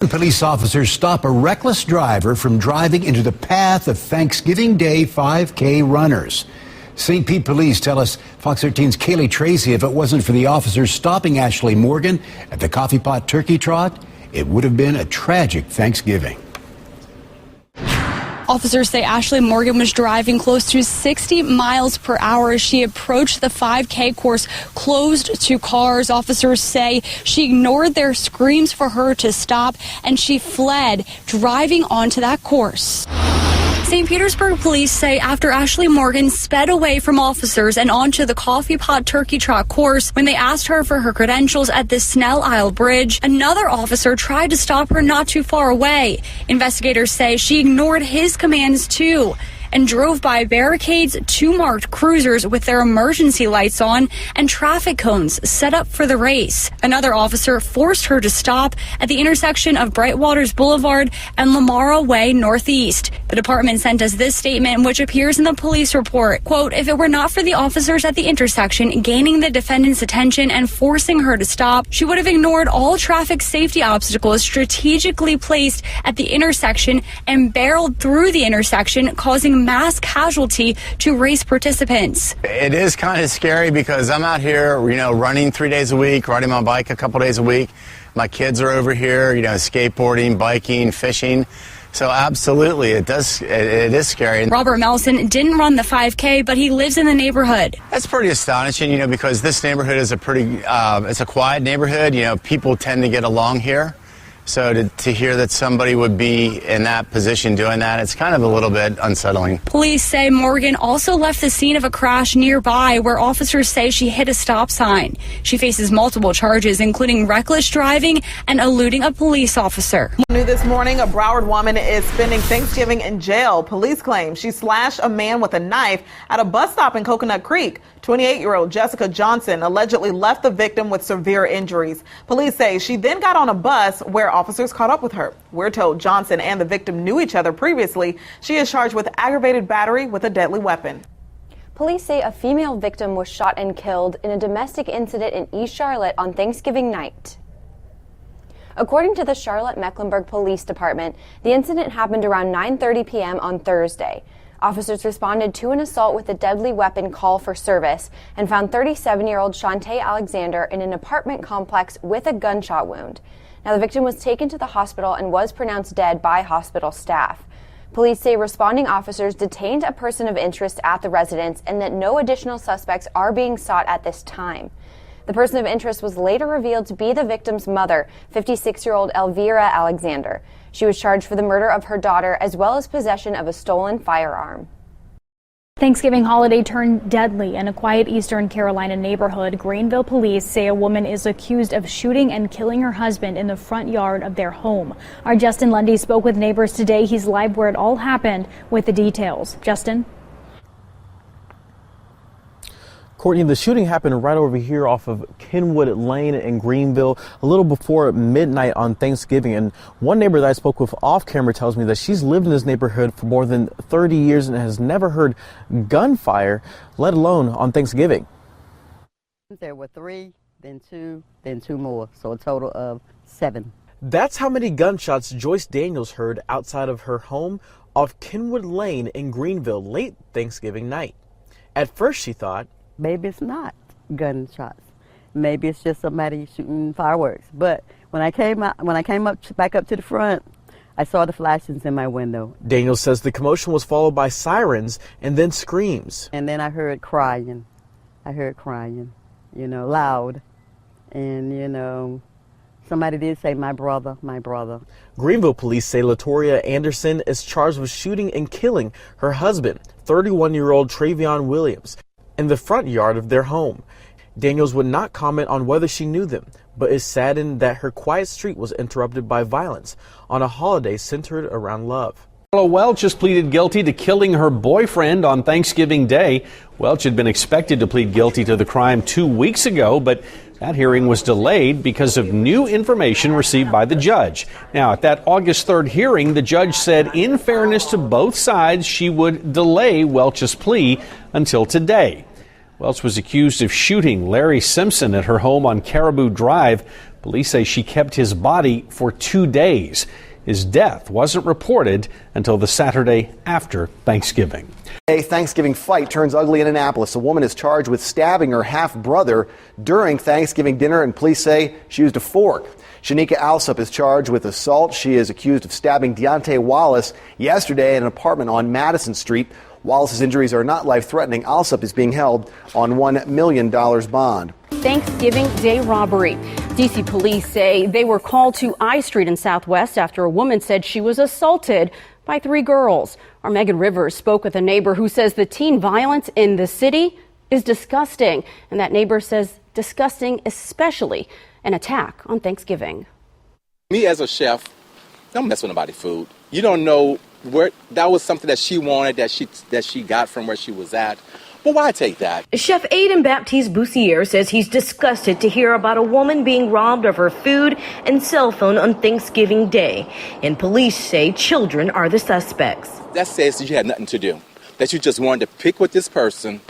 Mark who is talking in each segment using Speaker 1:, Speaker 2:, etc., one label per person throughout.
Speaker 1: Police officers stop a reckless driver from driving into the path of Thanksgiving Day 5K runners. St. Pete police tell us Fox 13's Kaylee Tracy, if it wasn't for the officers stopping Ashley Morgan at the Coffee Pot Turkey Trot, it would have been a tragic Thanksgiving.
Speaker 2: Officers say Ashley Morgan was driving close to 60 miles per hour as she approached the 5K course closed to cars. Officers say she ignored their screams for her to stop and she fled, driving onto that course. St. Petersburg police say after Ashley Morgan sped away from officers and onto the Coffee Pot Turkey Trot course, when they asked her for her credentials at the Snell Isle Bridge, another officer tried to stop her not too far away. Investigators say she ignored his commands too and drove by barricades, 2 marked cruisers with their emergency lights on and traffic cones set up for the race. Another officer forced her to stop at the intersection of Brightwaters Boulevard and Lamara Way Northeast. The department sent us this statement, which appears in the police report. Quote, if it were not for the officers at the intersection gaining the defendant's attention and forcing her to stop, she would have ignored all traffic safety obstacles strategically placed at the intersection and barreled through the intersection, causing mass casualty to race participants.
Speaker 3: It is kind of scary because I'm out here, running 3 days a week, riding my bike a couple days a week. My kids are over here, skateboarding, biking, fishing. So absolutely, it is scary.
Speaker 2: Robert Melson didn't run the 5K, but he lives in the neighborhood.
Speaker 3: That's pretty astonishing, because this neighborhood is it's a quiet neighborhood. People tend to get along here. So to hear that somebody would be in that position doing that, it's kind of a little bit unsettling.
Speaker 2: Police say Morgan also left the scene of a crash nearby where officers say she hit a stop sign. She faces multiple charges, including reckless driving and eluding a police officer.
Speaker 4: New this morning, a Broward woman is spending Thanksgiving in jail. Police claim she slashed a man with a knife at a bus stop in Coconut Creek. 28-year-old Jessica Johnson allegedly left the victim with severe injuries. Police say she then got on a bus where officers caught up with her. We're told Johnson and the victim knew each other previously. She is charged with aggravated battery with a deadly weapon.
Speaker 5: Police say a female victim was shot and killed in a domestic incident in East Charlotte on Thanksgiving night. According to the Charlotte-Mecklenburg Police Department, the incident happened around 9:30 p.m. on Thursday. Officers responded to an assault with a deadly weapon call for service and found 37-year-old Shantae Alexander in an apartment complex with a gunshot wound. Now, the victim was taken to the hospital and was pronounced dead by hospital staff. Police say responding officers detained a person of interest at the residence and that no additional suspects are being sought at this time. The person of interest was later revealed to be the victim's mother, 56-year-old Elvira Alexander. She was charged for the murder of her daughter as well as possession of a stolen firearm.
Speaker 6: Thanksgiving holiday turned deadly in a quiet Eastern Carolina neighborhood. Greenville police say a woman is accused of shooting and killing her husband in the front yard of their home. Our Justin Lundy spoke with neighbors today. He's live where it all happened with the details. Justin?
Speaker 7: Courtney, the shooting happened right over here off of Kenwood Lane in Greenville a little before midnight on Thanksgiving. And one neighbor that I spoke with off camera tells me that she's lived in this neighborhood for more than 30 years and has never heard gunfire, let alone on Thanksgiving.
Speaker 8: There were 3, then 2, then 2 more, so a total of 7.
Speaker 7: That's how many gunshots Joyce Daniels heard outside of her home off Kenwood Lane in Greenville late Thanksgiving night. At first she thought,
Speaker 8: maybe it's not gunshots. Maybe it's just somebody shooting fireworks. But when I came back up to the front, I saw the flashes in my window.
Speaker 7: Daniels says the commotion was followed by sirens and then screams.
Speaker 8: And then I heard crying. Loud. And, somebody did say, my brother, my brother.
Speaker 7: Greenville police say Latoria Anderson is charged with shooting and killing her husband, 31-year-old Travion Williams, in the front yard of their home. Daniels would not comment on whether she knew them, but is saddened that her quiet street was interrupted by violence on a holiday centered around love.
Speaker 9: Welch has pleaded guilty to killing her boyfriend on Thanksgiving Day. Welch had been expected to plead guilty to the crime 2 weeks ago, but that hearing was delayed because of new information received by the judge. Now, at that August 3rd hearing, the judge said, in fairness to both sides, she would delay Welch's plea until today. Welch was accused of shooting Larry Simpson at her home on Caribou Drive. Police say she kept his body for 2 days. His death wasn't reported until the Saturday after Thanksgiving.
Speaker 10: A Thanksgiving fight turns ugly in Annapolis. A woman is charged with stabbing her half-brother during Thanksgiving dinner, and police say she used a fork. Shanika Alsup is charged with assault. She is accused of stabbing Deontay Wallace yesterday in an apartment on Madison Street. Wallace's injuries are not life-threatening. Alsup is being held on $1 million bond.
Speaker 11: Thanksgiving Day robbery. D.C. police say they were called to I Street in Southwest after a woman said she was assaulted by 3 girls. Our Megan Rivers spoke with a neighbor who says the teen violence in the city is disgusting. And that neighbor says disgusting, especially an attack on Thanksgiving.
Speaker 12: Me as a chef, don't mess with nobody's food. You don't know where that was something that she wanted, that she got from where she was at. Well, why take that?
Speaker 13: Chef Aiden Baptiste Boussier says he's disgusted to hear about a woman being robbed of her food and cell phone on Thanksgiving Day. And police say children are the suspects.
Speaker 12: That says that you had nothing to do, that you just wanted to pick with this person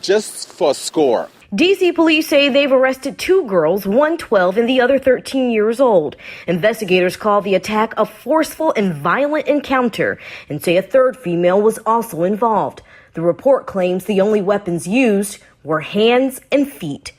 Speaker 12: just for a score.
Speaker 13: D.C. police say they've arrested 2 girls, one 12 and the other 13 years old. Investigators call the attack a forceful and violent encounter and say a 3rd female was also involved. The report claims the only weapons used were hands and feet.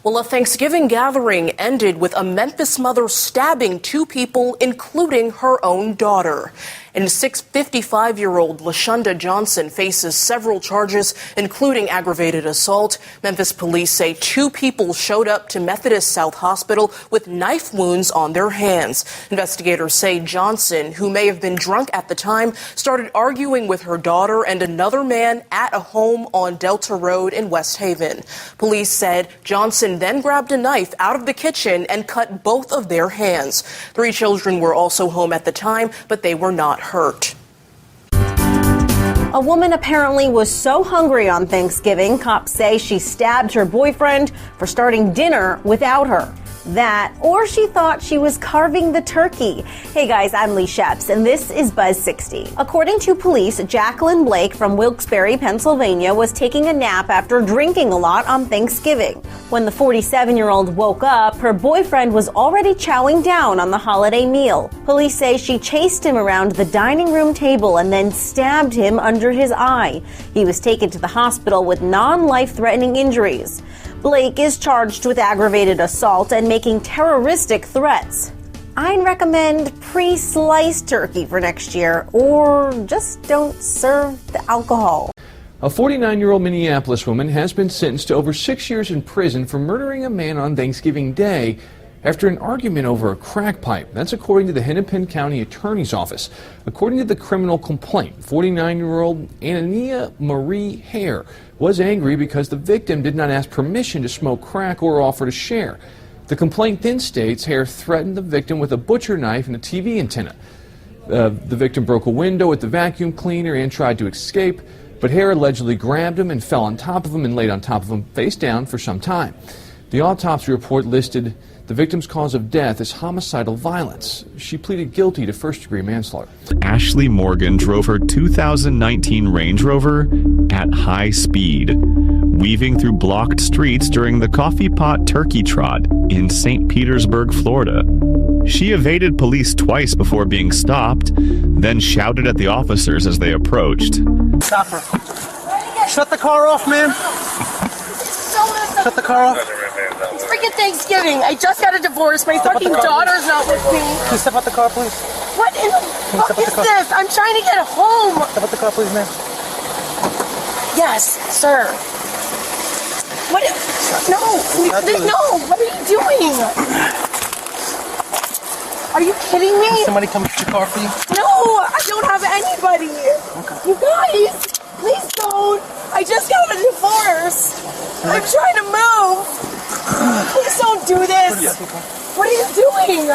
Speaker 14: Well, a Thanksgiving gathering ended with a Memphis mother stabbing 2 people, including her own daughter. And 55-year-old LaShonda Johnson faces several charges, including aggravated assault. Memphis police say 2 people showed up to Methodist South Hospital with knife wounds on their hands. Investigators say Johnson, who may have been drunk at the time, started arguing with her daughter and another man at a home on Delta Road in West Haven. Police said Johnson then grabbed a knife out of the kitchen and cut both of their hands. 3 children were also home at the time, but they were not hurt.
Speaker 15: A woman apparently was so hungry on Thanksgiving, cops say she stabbed her boyfriend for starting dinner without her. That, or she thought she was carving the turkey. Hey guys, I'm Lee Sheps, and this is Buzz 60. According to police, Jacqueline Blake from Wilkes-Barre, Pennsylvania, was taking a nap after drinking a lot on Thanksgiving. When the 47-year-old woke up, her boyfriend was already chowing down on the holiday meal. Police say she chased him around the dining room table and then stabbed him under his eye. He was taken to the hospital with non-life-threatening injuries. Blake is charged with aggravated assault and making terroristic threats. I'd recommend pre-sliced turkey for next year, or just don't serve the alcohol.
Speaker 16: A 49-year-old Minneapolis woman has been sentenced to over 6 years in prison for murdering a man on Thanksgiving Day after an argument over a crack pipe. That's according to the Hennepin County Attorney's Office. According to the criminal complaint, 49-year-old Anania Marie Hare was angry because the victim did not ask permission to smoke crack or offer to share. The complaint then states Hare threatened the victim with a butcher knife and a TV antenna. The victim broke a window with the vacuum cleaner and tried to escape, but Hare allegedly grabbed him and fell on top of him and laid on top of him face down for some time. The autopsy report listed the victim's cause of death as homicidal violence. She pleaded guilty to first-degree manslaughter.
Speaker 17: Ashley Morgan drove her 2019 Range Rover at high speed, weaving through blocked streets during the Coffee Pot Turkey Trot in St. Petersburg, Florida. She evaded police twice before being stopped, then shouted at the officers as they approached.
Speaker 18: Stop her. Shut the car off, man. Shut the car off.
Speaker 19: It's freaking Thanksgiving. I just got a divorce. My fucking daughter's not with me.
Speaker 18: Can you step out the car, please?
Speaker 19: What in the fuck is this? I'm trying to get home.
Speaker 18: Step out the car, please, ma'am.
Speaker 19: Yes, sir. What? No. No. What are you doing? Are you kidding me?
Speaker 18: Can somebody come get your car for you?
Speaker 19: No, I don't have anybody. Okay. You guys, please don't. I just got a divorce. I'm trying to move. Please don't do this. What are you doing?